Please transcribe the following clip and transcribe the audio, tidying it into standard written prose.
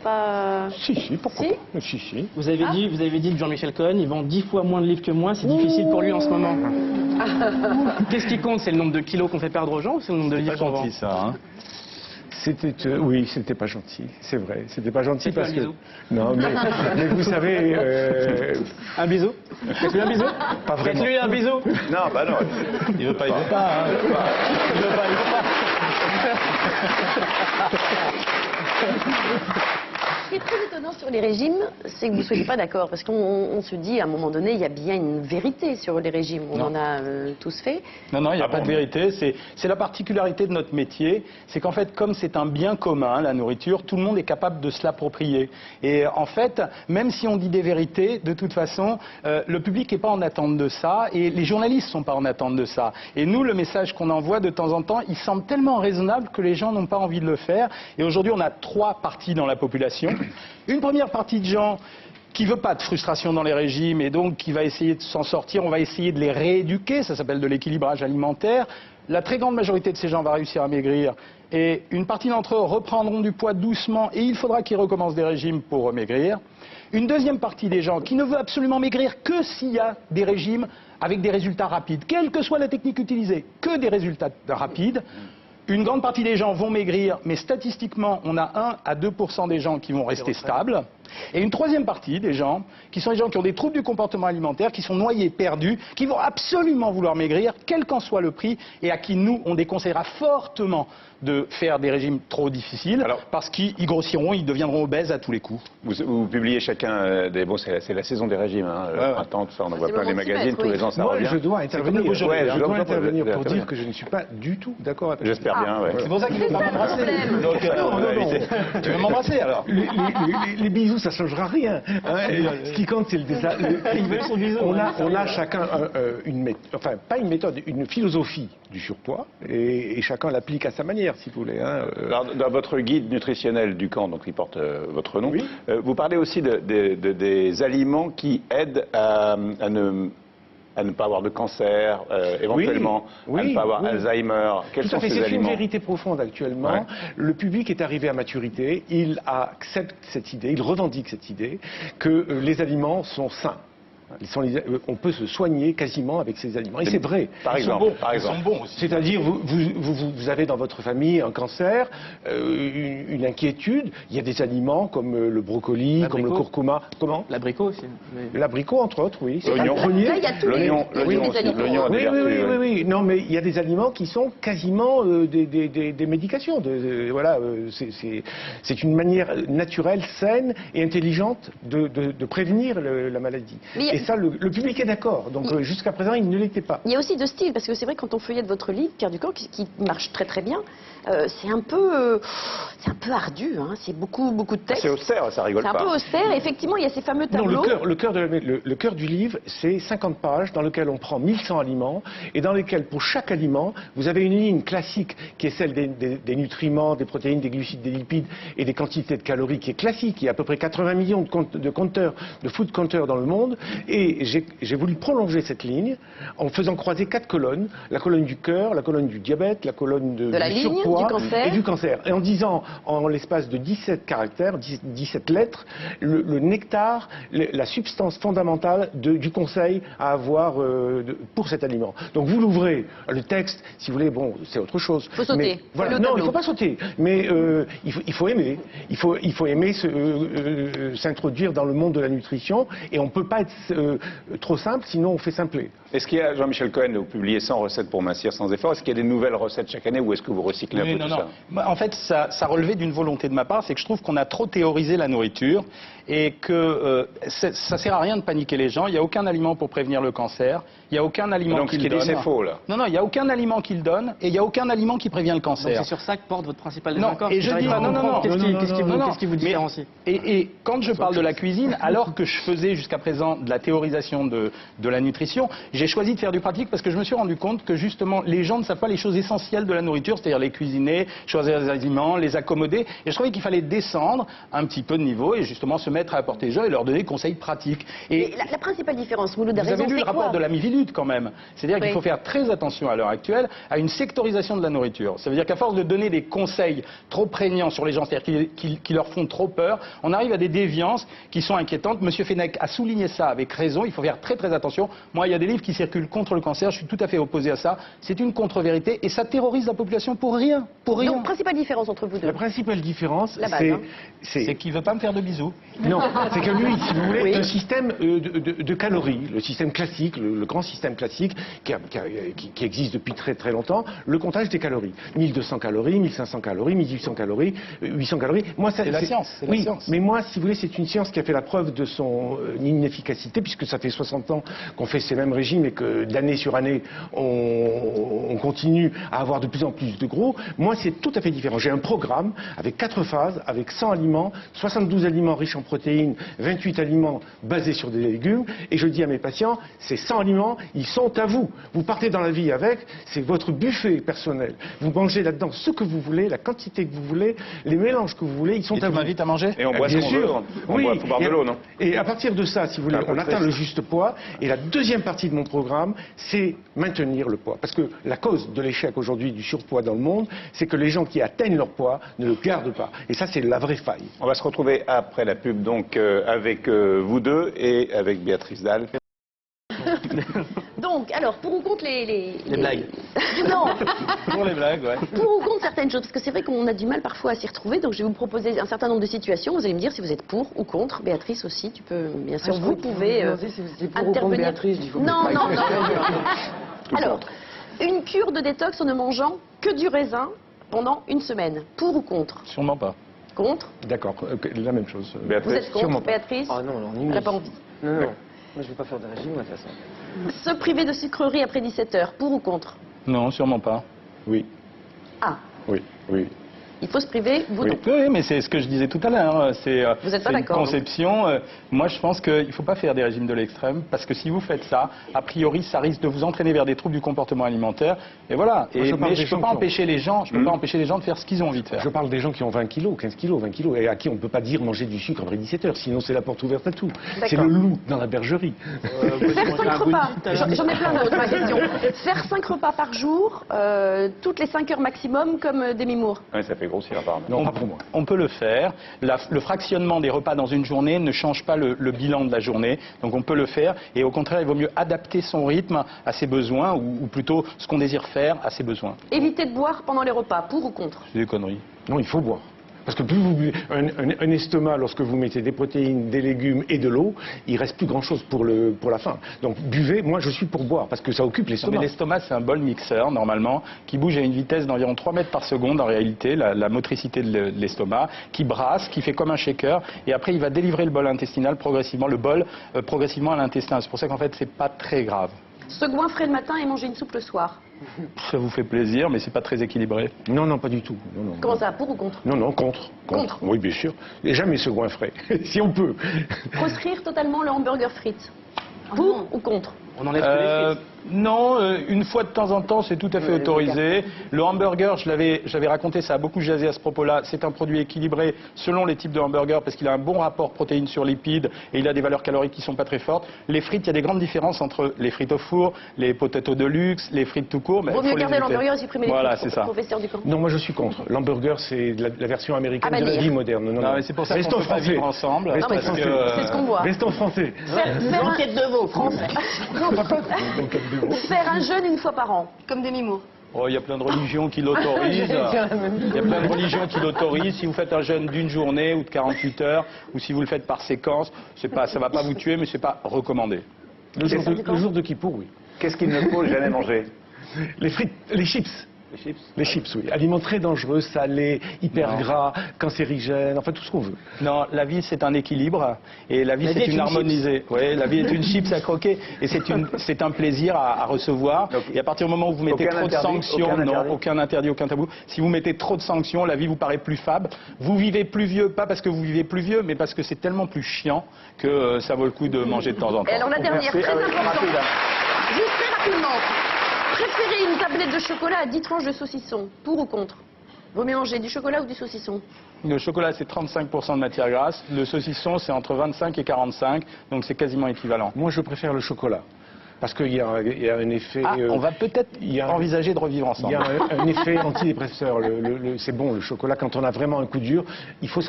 pas... Si, pourquoi Si pas. Si. Vous avez dit de Jean-Michel Cohen, il vend 10 fois moins de livres que moi, c'est difficile pour lui en ce moment. Qu'est-ce qui compte? C'est le nombre de kilos qu'on fait perdre aux gens ou c'est le nombre de livres qu'on vend? C'est ça, hein. Oui, c'était pas gentil, c'est vrai. C'était pas gentil Faites-lui parce un que... bisou. Non, mais vous savez... Un bisou? Faites-lui un bisou? Pas vraiment. Faites-lui un bisou? Non, bah non. Il veut pas, il veut pas. Il veut pas. Ce qui est très étonnant sur les régimes, c'est que vous ne soyez pas d'accord, parce qu'on se dit, à un moment donné, il y a bien une vérité sur les régimes. On en a tous fait. Non, il n'y a pas de vérité. C'est la particularité de notre métier. C'est qu'en fait, comme c'est un bien commun, la nourriture, tout le monde est capable de se l'approprier. Et en fait, même si on dit des vérités, de toute façon, le public n'est pas en attente de ça et les journalistes ne sont pas en attente de ça. Et nous, le message qu'on envoie de temps en temps, il semble tellement raisonnable que les gens n'ont pas envie de le faire. Et aujourd'hui, on a 3 parties dans la population. Une première partie de gens qui ne veut pas de frustration dans les régimes et donc qui va essayer de s'en sortir, on va essayer de les rééduquer, ça s'appelle de l'équilibrage alimentaire. La très grande majorité de ces gens va réussir à maigrir et une partie d'entre eux reprendront du poids doucement et il faudra qu'ils recommencent des régimes pour maigrir. Une deuxième partie des gens qui ne veut absolument maigrir que s'il y a des régimes avec des résultats rapides, quelle que soit la technique utilisée, que des résultats rapides. Une grande partie des gens vont maigrir, mais statistiquement, on a 1 à 2% des gens qui vont rester stables. Et une troisième partie des gens, qui sont les gens qui ont des troubles du comportement alimentaire, qui sont noyés, perdus, qui vont absolument vouloir maigrir, quel qu'en soit le prix, et à qui nous, on déconseillera fortement de faire des régimes trop difficiles, parce qu'ils grossiront, ils deviendront obèses à tous les coups. Vous publiez chacun des... Bon, c'est la saison des régimes, hein, le printemps, tout ça, on en voit plein les magazines, tous les ans ça revient. Moi, je dois intervenir, je dois intervenir pour dire dire que je ne suis pas du tout d'accord avec J'espère bien, ouais. C'est pour ça qu'il ne veut pas m'embrasser. Tu veux m'embrasser alors? Les bisous, ça ne changera rien. Hein. Ce qui compte, c'est le désastre. On a chacun une méthode, enfin pas une méthode, une philosophie du surpoids, et chacun l'applique à sa manière, si vous voulez. Hein. Alors, dans votre guide nutritionnel du camp, donc qui porte votre nom, oui. Vous parlez aussi des aliments qui aident à ne pas avoir de cancer, éventuellement, à ne pas avoir Alzheimer. Quels sont ces aliments? C'est une vérité profonde actuellement. Ouais. Le public est arrivé à maturité, il accepte cette idée, il revendique cette idée que les aliments sont sains. On peut se soigner quasiment avec ces aliments. Et c'est vrai. Ils sont bons. C'est-à-dire, vous avez dans votre famille un cancer, une inquiétude. Il y a des aliments comme le brocoli, comme le curcuma. Comment? L'abricot aussi. L'abricot, entre autres, oui. L'oignon. Là, il y a tous les aliments. Oui. Non, mais il y a des aliments qui sont quasiment des médications. Voilà, c'est une manière naturelle, saine et intelligente de prévenir la maladie. Et ça, le public est d'accord. Donc jusqu'à présent, il ne l'était pas. Il y a aussi deux styles, parce que c'est vrai, quand on feuillette votre livre, Pierre Ducamp, qui marche très très bien, c'est un peu ardu, hein. C'est beaucoup de texte. C'est austère, ça rigole pas. C'est un peu austère, et effectivement, il y a ces fameux tableaux. Non, le cœur du livre, c'est 50 pages dans lequel on prend 1100 aliments, et dans lesquels, pour chaque aliment, vous avez une ligne classique, qui est celle des nutriments, des protéines, des glucides, des lipides, et des quantités de calories, qui est classique. Il y a à peu près 80 millions de compteurs, de food counters dans le monde, et j'ai voulu prolonger cette ligne en faisant croiser 4 colonnes, la colonne du cœur, la colonne du diabète, la colonne du surpoids et du cancer. Et en disant, en l'espace de 17 caractères, 17 lettres, le nectar, la substance fondamentale du conseil à avoir pour cet aliment. Donc vous l'ouvrez, le texte, si vous voulez, bon, c'est autre chose. Il faut sauter. Mais, voilà, non, il ne faut pas sauter, mais il faut aimer. Il faut aimer s'introduire dans le monde de la nutrition, et on ne peut pas être trop simple, sinon on fait simpler. Est-ce qu'il y a, Jean-Michel Cohen, vous publiez 100 recettes pour mincir sans effort, est-ce qu'il y a des nouvelles recettes chaque année ou est-ce que vous recyclez un peu tout ça? En fait, ça relevait d'une volonté de ma part, c'est que je trouve qu'on a trop théorisé la nourriture et que ça sert à rien de paniquer les gens. Il n'y a aucun aliment pour prévenir le cancer, il n'y a aucun aliment qui le donne. Donc ce qui dit c'est faux là. Non, il n'y a aucun aliment qui le donne et il n'y a aucun aliment qui prévient le cancer. Donc c'est sur ça que porte votre principal désaccord. Non, et je dis non. Qu'est-ce qui vous différencie? Et quand je parle de la cuisine, alors que je faisais jusqu'à présent de la théorisation de la nutrition, j'ai choisi de faire du pratique parce que je me suis rendu compte que justement les gens ne savent pas les choses essentielles de la nourriture, c'est-à-dire les cuisines. cuisiner, choisir les aliments, les accommoder. Et je trouvais qu'il fallait descendre un petit peu de niveau et justement se mettre à la portée des gens et leur donner des conseils pratiques. Et la principale différence, Mouloud a vous raison, avez lu c'est le rapport quoi de la Miviludes quand même. C'est-à-dire qu'il faut faire très attention à l'heure actuelle à une sectorisation de la nourriture. Ça veut dire qu'à force de donner des conseils trop prégnants sur les gens, c'est-à-dire qui leur font trop peur, on arrive à des déviances qui sont inquiétantes. Monsieur Fenech a souligné ça avec raison. Il faut faire très très attention. Moi, il y a des livres qui circulent contre le cancer. Je suis tout à fait opposé à ça. C'est une contre-vérité et ça terrorise la population pour rien. Pour rien. Donc, principale différence entre vous deux. La principale différence, La base, C'est qu'il ne veut pas me faire de bisous. Non, c'est que lui, si vous voulez, Oui. le système de calories, le système classique, le grand système classique qui existe depuis très très longtemps, le comptage des calories. 1200 calories, 1500 calories, 1800 calories, 800 calories. Moi, C'est la science, c'est la oui, science. mais moi, si vous voulez, c'est une science qui a fait la preuve de son inefficacité, puisque ça fait 60 ans qu'on fait ces mêmes régimes et que d'année sur année, on continue à avoir de plus en plus de gros. Moi, c'est tout à fait différent. J'ai un programme avec 4 phases, avec 100 aliments, 72 aliments riches en protéines, 28 aliments basés sur des légumes, et je dis à mes patients, ces 100 aliments, ils sont à vous. Vous partez dans la vie avec, c'est votre buffet personnel. Vous mangez là-dedans ce que vous voulez, la quantité que vous voulez, les mélanges que vous voulez, ils sont Et à tu vous. m'invites à manger? Et on boit ce Bien qu'on sûr. veut. On Oui. faut boire de l'eau, non? Et à partir de ça, si vous voulez, C'est un peu on atteint triste. le juste poids. Et la deuxième partie de mon programme, c'est maintenir le poids. Parce que la cause de l'échec aujourd'hui du surpoids dans le monde, c'est que les gens qui atteignent leur poids ne le gardent pas. Et ça, c'est la vraie faille. On va se retrouver après la pub donc avec vous deux et avec Béatrice Dalle. Donc, alors, pour ou contre les blagues. Non, Pour les blagues, ouais. pour ou contre certaines choses, parce que c'est vrai qu'on a du mal parfois à s'y retrouver, donc je vais vous proposer un certain nombre de situations, vous allez me dire si vous êtes pour ou contre. Béatrice aussi, tu peux, bien sûr, vous pouvez intervenir. Non, non, non. Alors, une cure de détox en ne mangeant que du raisin pendant une semaine, pour ou contre? Sûrement pas. Contre? D'accord, la même chose. Vous Béatrice, êtes sûrement contre, pas. Béatrice? Ah non, non, ni Elle n'a pas envie. Non, non. Moi, je vais pas faire de régime, moi, de toute façon. Se priver de sucreries après 17 heures, pour ou contre? Non, sûrement pas. Oui, Ah, oui, oui. il faut se priver, vous non. Oui, mais c'est ce que je disais tout à l'heure. C'est Vous êtes pas c'est une d'accord, donc. conception. Moi, je pense qu'il ne faut pas faire des régimes de l'extrême, parce que si vous faites ça, a priori, ça risque de vous entraîner vers des troubles du comportement alimentaire. Et voilà. Moi, je parle Mais des je ne gens peux pas qui ont- empêcher les gens. Je peux pas empêcher les gens de faire ce qu'ils ont envie de faire. Je parle des gens qui ont 20 kilos, 15 kilos, 20 kilos, et à qui on ne peut pas dire manger du sucre après 17 heures, sinon c'est la porte ouverte à tout. C'est le loup dans la bergerie. Faire 5 repas, j'en ai plein d'autres, ma question. Faire 5 repas par jour, toutes les 5 heures maximum, comme Demi Moore. Oui, ça fait grossir apparemment. Non, pas pour moi. On peut le faire. Le fractionnement des repas dans une journée ne change pas le bilan de la journée. Donc on peut le faire. Et au contraire, il vaut mieux adapter son rythme à ses besoins, ou plutôt ce qu'on désire faire à ses besoins. Éviter de boire pendant les repas, pour ou contre? C'est des conneries. Non, il faut boire. Parce que plus vous buvez un estomac, lorsque vous mettez des protéines, des légumes et de l'eau, il reste plus grand-chose pour la faim. Donc buvez, moi je suis pour boire, parce que ça occupe Mais l'estomac. l'estomac, c'est un bol mixeur, normalement, qui bouge à une vitesse d'environ 3 mètres par seconde, en réalité, la motricité de l'estomac, qui brasse, qui fait comme un shaker, et après, il va délivrer le bol intestinal progressivement, progressivement à l'intestin. C'est pour ça qu'en fait, c'est pas très grave. Se goinfrer le matin et manger une soupe le soir. Ça vous fait plaisir, mais c'est pas très équilibré. Non, non, pas du tout. Non, non. Comment ça, pour ou contre? Non, non, contre. Contre. Oui, bien sûr. Et jamais se goinfrer, si on peut. Proscrire totalement le hamburger frites. Pour ou contre? On enlève que les frites. Non, une fois de temps en temps, c'est tout à fait autorisé. Le hamburger, j'avais raconté, ça a beaucoup jasé à ce propos-là. C'est un produit équilibré selon les types de hamburgers parce qu'il a un bon rapport protéines sur lipides et il a des valeurs caloriques qui sont pas très fortes. Les frites, il y a des grandes différences entre les frites au four, les potatoes de luxe, les frites tout court. Vaut mieux garder l'hamburger et supprimer les Voilà, frites, c'est ça. professeur Ducamp. Non, moi je suis contre. L'hamburger, c'est la version américaine À de la bannir. vie moderne. Non, Non, mais c'est pour ça qu'on Restons peut pas français. vivre ensemble. Restons Non, mais français. c'est ce qu'on voit. Restons français. Faire de veau, Faire un jeûne une fois par an, comme Demi Moore. Oh, il y a plein de religions qui l'autorisent. Il y a plein de religions qui l'autorisent. Si vous faites un jeûne d'une journée ou de 48 heures, ou si vous le faites par séquence, ça va pas vous tuer, mais c'est pas recommandé. Le jour de Kippour, oui. Qu'est-ce qu'il ne faut jamais manger? Les frites, les chips. Les chips? Les chips, oui. Aliments très dangereux, salés, hyper Non. gras, cancérigènes, enfin tout ce qu'on veut. Non, la vie c'est un équilibre et la vie c'est une harmonisée. Oui, la vie est une chips à croquer et c'est un plaisir à recevoir. Donc, et à partir du moment où vous mettez aucun trop de interdit, sanctions, aucun non, interdit. aucun interdit, aucun tabou. Si vous mettez trop de sanctions, la vie vous paraît plus fade. Vous vivez plus vieux, pas parce que vous vivez plus vieux, mais parce que c'est tellement plus chiant que ça vaut le coup de manger de temps en temps. Et alors la dernière, très importante, Rapide, hein. juste très rapidement. Préférez une tablette de chocolat à 10 tranches de saucisson, pour ou contre? Vaut mieux manger du chocolat ou du saucisson? Le chocolat, c'est 35% de matière grasse. Le saucisson, c'est entre 25 et 45, donc c'est quasiment équivalent. Moi, je préfère le chocolat. Parce qu'il y a un effet... on va peut-être envisager de revivre ensemble. Il y a un effet antidépresseur. C'est bon, le chocolat, quand on a vraiment un coup dur, il faut